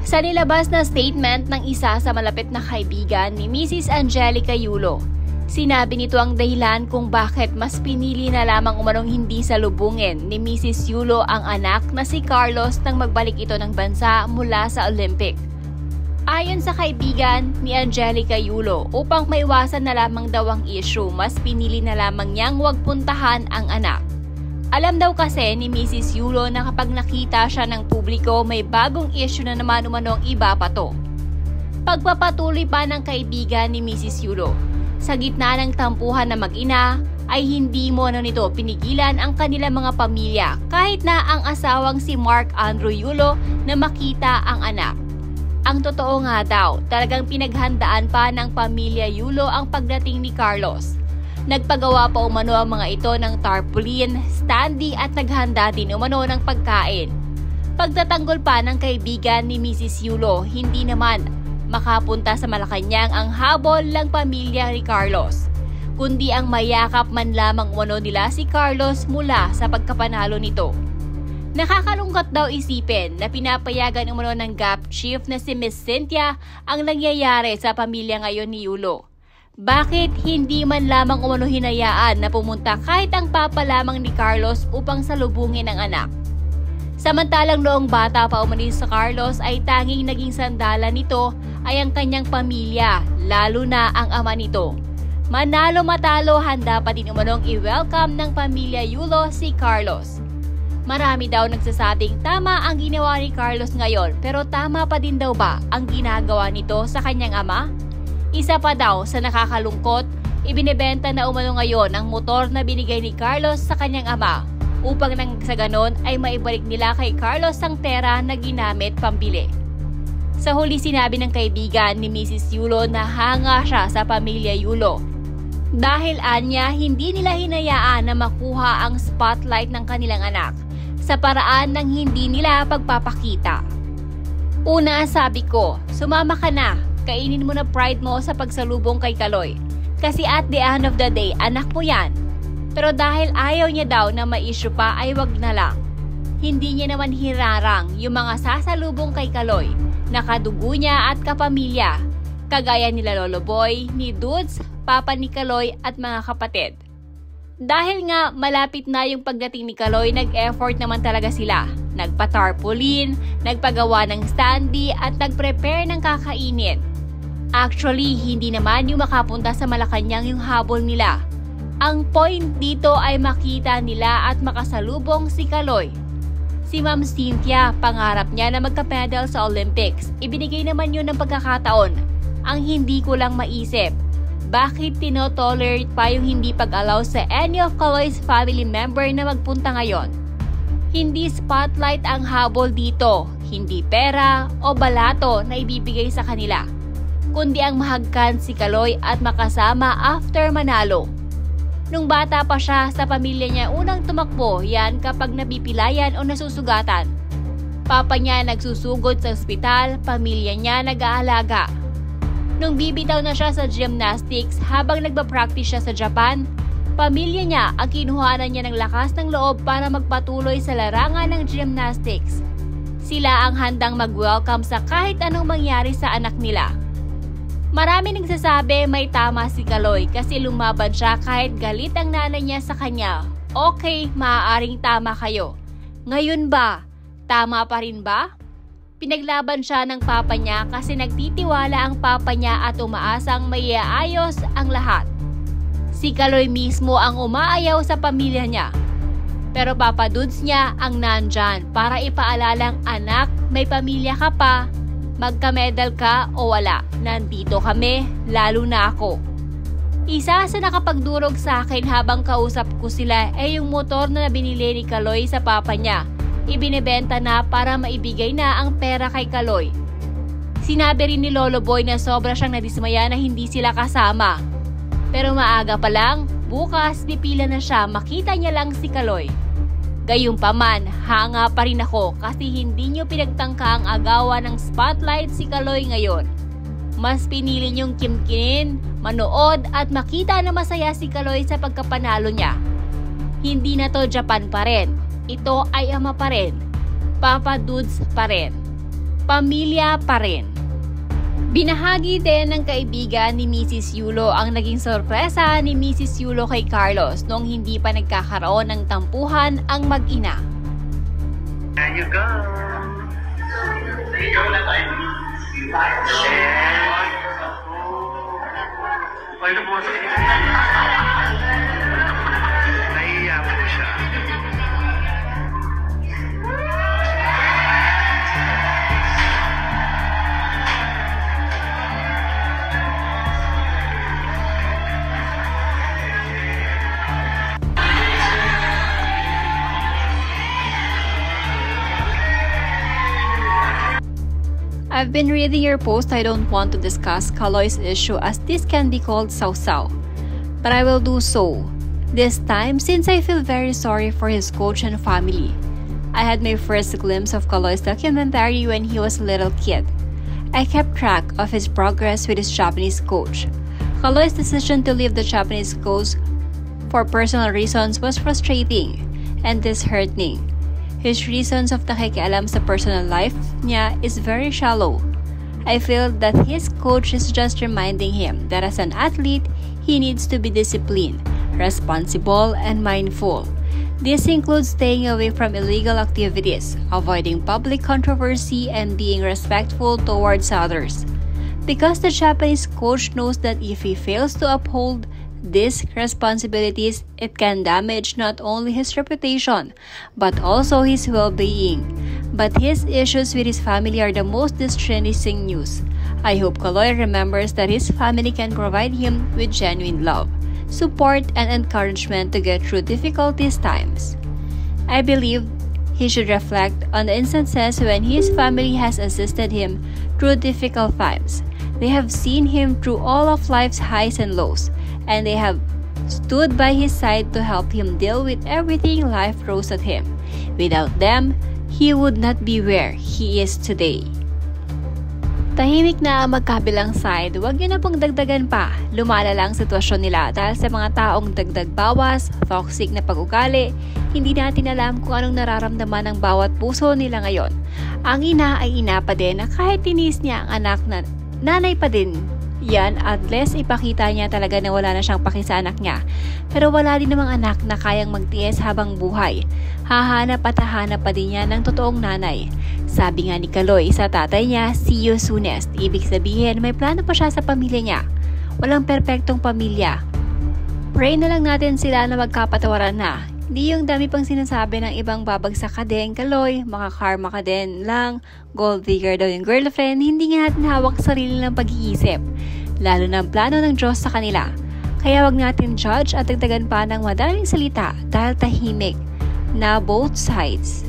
Sa nilabas na statement ng isa sa malapit na kaibigan ni Mrs. Angelica Yulo, sinabi nito ang dahilan kung bakit mas pinili na lamang umanong hindi salubungin ni Mrs. Yulo ang anak na si Carlos nang magbalik ito ng bansa mula sa Olympic. Ayon sa kaibigan ni Angelica Yulo, upang maiwasan na lamang daw ang issue, mas pinili na lamang niyang huwag puntahan ang anak. Alam daw kasi ni Mrs. Yulo na kapag nakita siya ng publiko, may bagong issue na naman umanong iba pa to. Pagpapatuloy pa ng kaibigan ni Mrs. Yulo, sa gitna ng tampuhan na mag-ina, ay hindi mo nito pinigilan ang kanilang mga pamilya kahit na ang asawang si Mark Andrew Yulo na makita ang anak. Ang totoo nga daw, talagang pinaghandaan pa ng pamilya Yulo ang pagdating ni Carlos. Nagpagawa pa umano ang mga ito ng tarpaulin, standee at naghanda din umano ng pagkain. Pagtatanggol pa ng kaibigan ni Mrs. Yulo, hindi naman makapunta sa Malacanang ang habol ng pamilya ni Carlos, kundi ang mayakap man lamang umano nila si Carlos mula sa pagkapanalo nito. Nakakalungkot daw isipin na pinapayagan umano ng GAP chief na si Miss Cynthia ang nangyayari sa pamilya ngayon ni Yulo. Bakit hindi man lamang umano hinayaan na pumunta kahit ang papa lamang ni Carlos upang salubungin ang anak? Samantalang noong bata pa umano sa Carlos ay tanging naging sandalan nito ay ang kanyang pamilya, lalo na ang ama nito. Manalo matalo, handa pa din umanong i-welcome ng pamilya Yulo si Carlos. Marami daw nagsasabing tama ang ginawa ni Carlos ngayon, pero tama pa din daw ba ang ginagawa nito sa kanyang ama? Isa pa daw sa nakakalungkot, ibinebenta na umano ngayon ang motor na binigay ni Carlos sa kanyang ama upang nang sa ganon ay maibalik nila kay Carlos ang pera na ginamit pambili. Sa huli sinabi ng kaibigan ni Mrs. Yulo na hanga siya sa pamilya Yulo. Dahil anya, hindi nila hinayaan na makuha ang spotlight ng kanilang anak sa paraan ng hindi nila pagpapakita. Una, sabi ko, sumama ka na. Kainin mo na pride mo sa pagsalubong kay Kaloy. Kasi at the end of the day, anak mo yan. Pero dahil ayaw niya daw na ma-issue pa ay wag na lang. Hindi niya naman hirarang yung mga sasalubong kay Kaloy na kadugo niya at kapamilya. Kagaya nila Lolo Boy, ni Dudes, papa ni Kaloy at mga kapatid. Dahil nga malapit na yung pagdating ni Kaloy, nag-effort naman talaga sila. Nagpa-tarpaulin, nagpagawa ng standee at nag-prepare ng kakainin. Actually, hindi naman yung makapunta sa Malacanang yung habol nila. Ang point dito ay makita nila at makasalubong si Kaloy. Si Ma'am Cynthia, pangarap niya na magka-medal sa Olympics. Ibinigay naman yun ng pagkakataon. Ang hindi ko lang maisip, bakit tinotolerate pa yung hindi pag-allow sa any of Kaloy's family member na magpunta ngayon? Hindi spotlight ang habol dito, hindi pera o balato na ibibigay sa kanila, kundi ang mahagkan si Kaloy at makasama after manalo. Nung bata pa siya, sa pamilya niya unang tumakbo yan kapag nabipilayan o nasusugatan. Papa niya nagsusugod sa ospital, pamilya niya nag-aalaga. Nung bibitaw na siya sa gymnastics habang nagpa-practice siya sa Japan, pamilya niya ang kinuhanan niya ng lakas ng loob para magpatuloy sa larangan ng gymnastics. Sila ang handang mag-welcome sa kahit anong mangyari sa anak nila. Marami nagsasabi may tama si Kaloy kasi lumaban siya kahit galit ang nanay niya sa kanya. Okay, maaaring tama kayo. Ngayon ba, tama pa rin ba? Pinaglaban siya ng papa niya kasi nagtitiwala ang papa niya at umaasang may iayos ang lahat. Si Kaloy mismo ang umaayaw sa pamilya niya. Pero Papa Dudes niya ang nandyan para ipaalalang, anak, may pamilya ka pa, magka-medal ka o wala, nandito kami, lalo na ako. Isa sa nakapagdurog sa akin habang kausap ko sila ay yung motor na binili ni Kaloy sa papa niya. Ibinebenta na para maibigay na ang pera kay Kaloy. Sinabi rin ni Lolo Boy na sobra siyang nadismaya na hindi sila kasama. Pero maaga pa lang, bukas pipila na siya, makita niya lang si Kaloy. Gayunpaman, hanga pa rin ako kasi hindi niyo pinagtangka ang agawan ng spotlight si Kaloy ngayon. Mas pinili niyong kimkinin, manood at makita na masaya si Kaloy sa pagkapanalo niya. Hindi na to Japan pa rin. Ito ay ama pa rin. Papa Dudes pa rin. pamilya pa rin. Binahagi din ng kaibigan ni Mrs. Yulo ang naging sorpresa ni Mrs. Yulo kay Carlos noong hindi pa nagkakaroon ng tampuhan ang mag-ina. There you go. Ikaw na tayo. Pwede po siya. Nahiya po siya. I've been reading your post. I don't want to discuss Kaloy's issue as this can be called saw-saw. But I will do so. This time, since I feel very sorry for his coach and family. I had my first glimpse of Kaloy's documentary when he was a little kid. I kept track of his progress with his Japanese coach. Kaloy's decision to leave the Japanese coach for personal reasons was frustrating and disheartening. His reasons of nakikialam sa personal life niya is very shallow. I feel that his coach is just reminding him that as an athlete, he needs to be disciplined, responsible, and mindful. This includes staying away from illegal activities, avoiding public controversy, and being respectful towards others. Because the Japanese coach knows that if he fails to uphold these responsibilities, it can damage not only his reputation, but also his well-being. But his issues with his family are the most distressing news. I hope Kaloy remembers that his family can provide him with genuine love, support, and encouragement to get through difficult times. I believe he should reflect on the instances when his family has assisted him through difficult times. They have seen him through all of life's highs and lows, and they have stood by his side to help him deal with everything life throws at him. Without them, he would not be where he is today. Tahimik na ang magkabilang side, huwag niyo na pong dagdagan pa. Lumalala ang sitwasyon nila dahil sa mga taong dagdag bawas, toxic na pag-ugali, hindi natin alam kung anong nararamdaman ng bawat puso nila ngayon. Ang ina ay ina pa din na kahit tinis niya ang anak na nanay pa din yan at less ipakita niya talaga na wala na siyang paki sa anak niya. Pero wala din namang anak na kayang magtiis habang buhay. Hahanap at hahanap pa din niya ng totoong nanay. Sabi nga ni Kaloy sa tatay niya, see you soonest. Ibig sabihin, may plano pa siya sa pamilya niya. Walang perpektong pamilya. Pray na lang natin sila na magkapatawaran na. Hindi yung dami pang sinasabi ng ibang babagsak ka din, Kaloy, makakarma ka din lang, gold digger daw yung girlfriend, hindi nga natin hawak sarili ng pag-iisip. Lalo na ang plano ng Diyos sa kanila. Kaya wag natin judge at dagdagan pa ng madaling salita dahil tahimik na both sides.